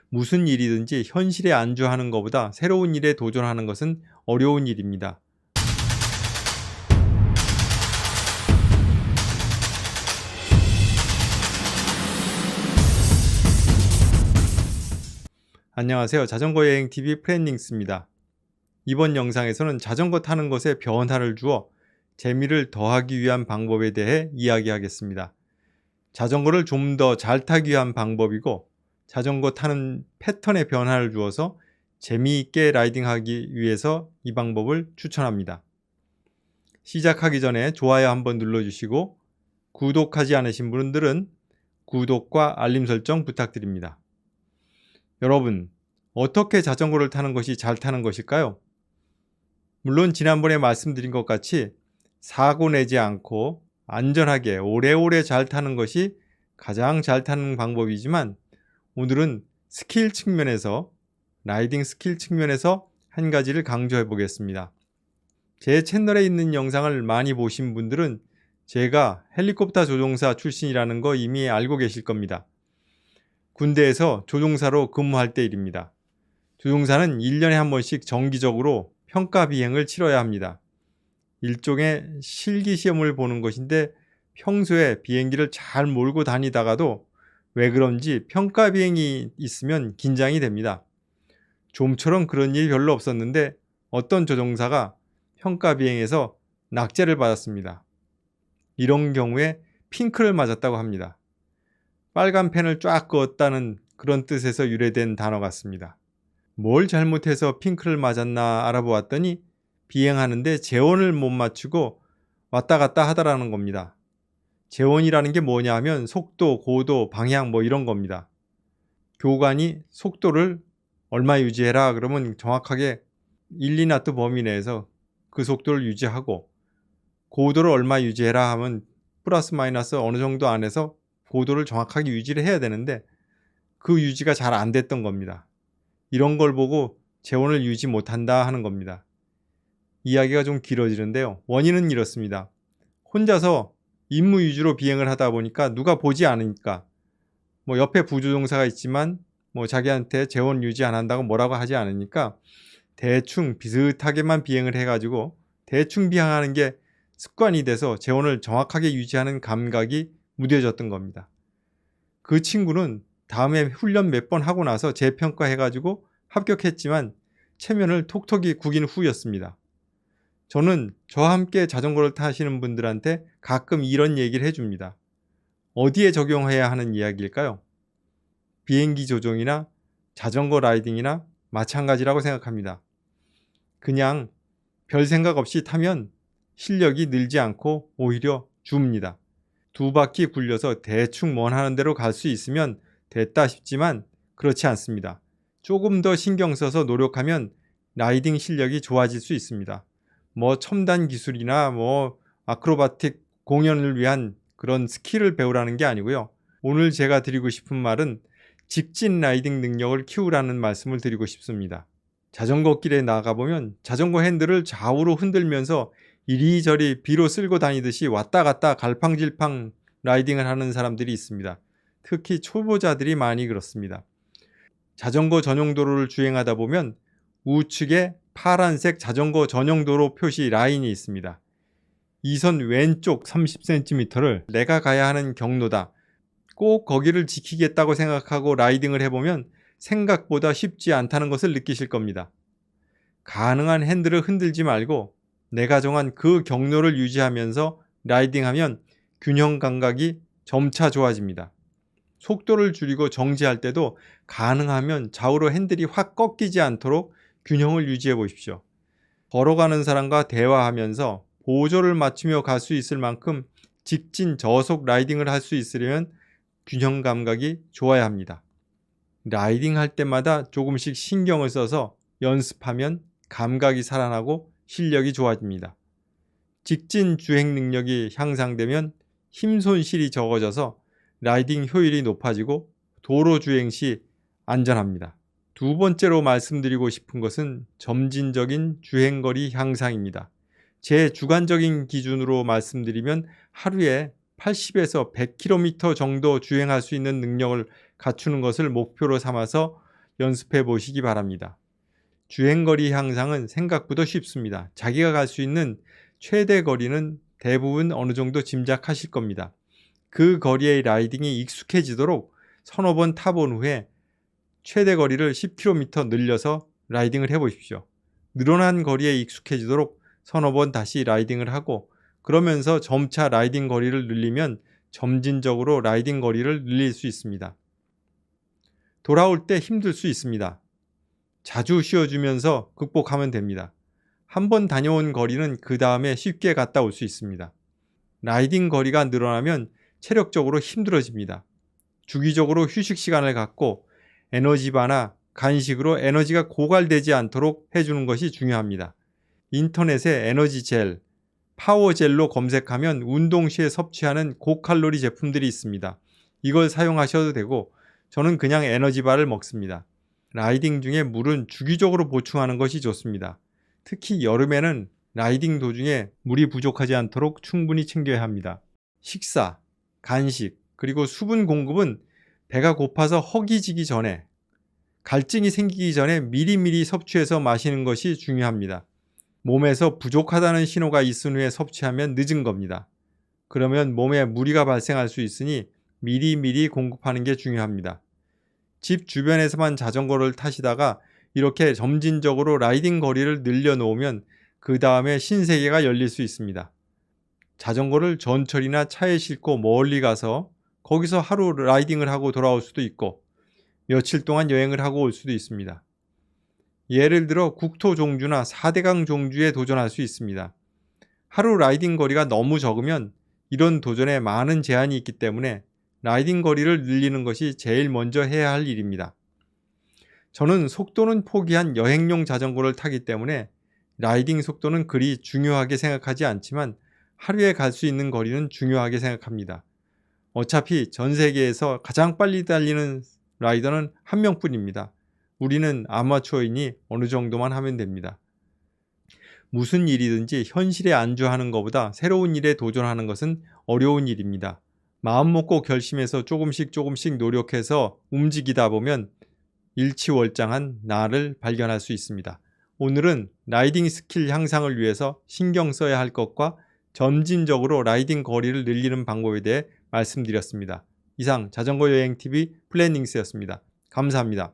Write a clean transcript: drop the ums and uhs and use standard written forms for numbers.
무슨 일이든지 현실에 안주하는 것보다 새로운 일에 도전하는 것은 어려운 일입니다. 안녕하세요. 자전거 여행 TV 프렌닝스입니다. 이번 영상에서는 자전거 타는 것에 변화를 주어 재미를 더하기 위한 방법에 대해 이야기하겠습니다. 자전거를 좀 더 잘 타기 위한 방법이고, 자전거 타는 패턴에 변화를 주어서 재미있게 라이딩하기 위해서 이 방법을 추천합니다. 시작하기 전에 좋아요 한번 눌러주시고, 구독하지 않으신 분들은 구독과 알림 설정 부탁드립니다. 여러분, 어떻게 자전거를 타는 것이 잘 타는 것일까요? 물론 지난번에 말씀드린 것 같이 사고 내지 않고 안전하게 오래오래 잘 타는 것이 가장 잘 타는 방법이지만, 오늘은 스킬 측면에서, 라이딩 스킬 측면에서 한 가지를 강조해 보겠습니다. 제 채널에 있는 영상을 많이 보신 분들은 제가 헬리콥터 조종사 출신이라는 거 이미 알고 계실 겁니다. 군대에서 조종사로 근무할 때 일입니다. 조종사는 1년에 한 번씩 정기적으로 평가 비행을 치러야 합니다. 일종의 실기시험을 보는 것인데, 평소에 비행기를 잘 몰고 다니다가도 왜 그런지 평가 비행이 있으면 긴장이 됩니다. 좀처럼 그런 일이 별로 없었는데 어떤 조종사가 평가 비행에서 낙제를 받았습니다. 이런 경우에 핑크를 맞았다고 합니다. 빨간 펜을 쫙 그었다는 그런 뜻에서 유래된 단어 같습니다. 뭘 잘못해서 핑크를 맞았나 알아보았더니 비행하는데 제원을 못 맞추고 왔다 갔다 하더라는 겁니다. 제원이라는 게 뭐냐 하면 속도, 고도, 방향 뭐 이런 겁니다. 교관이 속도를 얼마 유지해라 그러면 정확하게 1, 2나트 범위 내에서 그 속도를 유지하고, 고도를 얼마 유지해라 하면 플러스 마이너스 어느 정도 안에서 고도를 정확하게 유지를 해야 되는데, 그 유지가 잘 안 됐던 겁니다. 이런 걸 보고 제원을 유지 못한다 하는 겁니다. 이야기가 좀 길어지는데요. 원인은 이렇습니다. 혼자서 임무 위주로 비행을 하다 보니까 누가 보지 않으니까, 옆에 부조종사가 있지만 자기한테 제원 유지 안 한다고 뭐라고 하지 않으니까 대충 비슷하게만 비행을 해가지고 대충 비행하는 게 습관이 돼서 제원을 정확하게 유지하는 감각이 무뎌졌던 겁니다. 그 친구는 다음에 훈련 몇 번 하고 나서 재평가해가지고 합격했지만 체면을 톡톡히 구긴 후였습니다. 저는 저와 함께 자전거를 타시는 분들한테 가끔 이런 얘기를 해줍니다. 어디에 적용해야 하는 이야기일까요? 비행기 조종이나 자전거 라이딩이나 마찬가지라고 생각합니다. 그냥 별 생각 없이 타면 실력이 늘지 않고 오히려 줍니다. 두 바퀴 굴려서 대충 원하는 대로 갈 수 있으면 됐다 싶지만 그렇지 않습니다. 조금 더 신경 써서 노력하면 라이딩 실력이 좋아질 수 있습니다. 첨단 기술이나 아크로바틱 공연을 위한 그런 스킬을 배우라는 게 아니고요. 오늘 제가 드리고 싶은 말은 직진 라이딩 능력을 키우라는 말씀을 드리고 싶습니다. 자전거 길에 나가보면 자전거 핸들을 좌우로 흔들면서 이리저리 비로 쓸고 다니듯이 왔다 갔다 갈팡질팡 라이딩을 하는 사람들이 있습니다. 특히 초보자들이 많이 그렇습니다. 자전거 전용 도로를 주행하다 보면 우측에 파란색 자전거 전용 도로 표시 라인이 있습니다. 이 선 왼쪽 30cm를 내가 가야 하는 경로다, 꼭 거기를 지키겠다고 생각하고 라이딩을 해보면 생각보다 쉽지 않다는 것을 느끼실 겁니다. 가능한 핸들을 흔들지 말고 내가 정한 그 경로를 유지하면서 라이딩하면 균형 감각이 점차 좋아집니다. 속도를 줄이고 정지할 때도 가능하면 좌우로 핸들이 확 꺾이지 않도록 균형을 유지해 보십시오. 걸어가는 사람과 대화하면서 보조를 맞추며 갈 수 있을 만큼 직진 저속 라이딩을 할 수 있으려면 균형 감각이 좋아야 합니다. 라이딩 할 때마다 조금씩 신경을 써서 연습하면 감각이 살아나고 실력이 좋아집니다. 직진 주행 능력이 향상되면 힘 손실이 적어져서 라이딩 효율이 높아지고 도로 주행 시 안전합니다. 두 번째로 말씀드리고 싶은 것은 점진적인 주행거리 향상입니다. 제 주관적인 기준으로 말씀드리면 하루에 80에서 100km 정도 주행할 수 있는 능력을 갖추는 것을 목표로 삼아서 연습해 보시기 바랍니다. 주행거리 향상은 생각보다 쉽습니다. 자기가 갈 수 있는 최대 거리는 대부분 어느 정도 짐작하실 겁니다. 그 거리의 라이딩이 익숙해지도록 서너 번 타본 후에 최대 거리를 10km 늘려서 라이딩을 해보십시오. 늘어난 거리에 익숙해지도록 서너 번 다시 라이딩을 하고 그러면서 점차 라이딩 거리를 늘리면 점진적으로 라이딩 거리를 늘릴 수 있습니다. 돌아올 때 힘들 수 있습니다. 자주 쉬어주면서 극복하면 됩니다. 한번 다녀온 거리는 그 다음에 쉽게 갔다 올 수 있습니다. 라이딩 거리가 늘어나면 체력적으로 힘들어집니다. 주기적으로 휴식 시간을 갖고 에너지바나 간식으로 에너지가 고갈되지 않도록 해주는 것이 중요합니다. 인터넷에 에너지 젤, 파워젤로 검색하면 운동 시에 섭취하는 고칼로리 제품들이 있습니다. 이걸 사용하셔도 되고 저는 그냥 에너지바를 먹습니다. 라이딩 중에 물은 주기적으로 보충하는 것이 좋습니다. 특히 여름에는 라이딩 도중에 물이 부족하지 않도록 충분히 챙겨야 합니다. 식사, 간식, 그리고 수분 공급은 배가 고파서 허기지기 전에, 갈증이 생기기 전에 미리미리 섭취해서 마시는 것이 중요합니다. 몸에서 부족하다는 신호가 있은 후에 섭취하면 늦은 겁니다. 그러면 몸에 무리가 발생할 수 있으니 미리미리 공급하는 게 중요합니다. 집 주변에서만 자전거를 타시다가 이렇게 점진적으로 라이딩 거리를 늘려놓으면 그 다음에 신세계가 열릴 수 있습니다. 자전거를 전철이나 차에 싣고 멀리 가서 거기서 하루 라이딩을 하고 돌아올 수도 있고 며칠 동안 여행을 하고 올 수도 있습니다. 예를 들어 국토 종주나 4대강 종주에 도전할 수 있습니다. 하루 라이딩 거리가 너무 적으면 이런 도전에 많은 제한이 있기 때문에 라이딩 거리를 늘리는 것이 제일 먼저 해야 할 일입니다. 저는 속도는 포기한 여행용 자전거를 타기 때문에 라이딩 속도는 그리 중요하게 생각하지 않지만 하루에 갈 수 있는 거리는 중요하게 생각합니다. 어차피 전 세계에서 가장 빨리 달리는 라이더는 한 명뿐입니다. 우리는 아마추어이니 어느 정도만 하면 됩니다. 무슨 일이든지 현실에 안주하는 것보다 새로운 일에 도전하는 것은 어려운 일입니다. 마음 먹고 결심해서 조금씩 노력해서 움직이다 보면 일취월장한 나를 발견할 수 있습니다. 오늘은 라이딩 스킬 향상을 위해서 신경 써야 할 것과 점진적으로 라이딩 거리를 늘리는 방법에 대해 말씀드렸습니다. 이상 자전거 여행 TV 플래닝스였습니다. 감사합니다.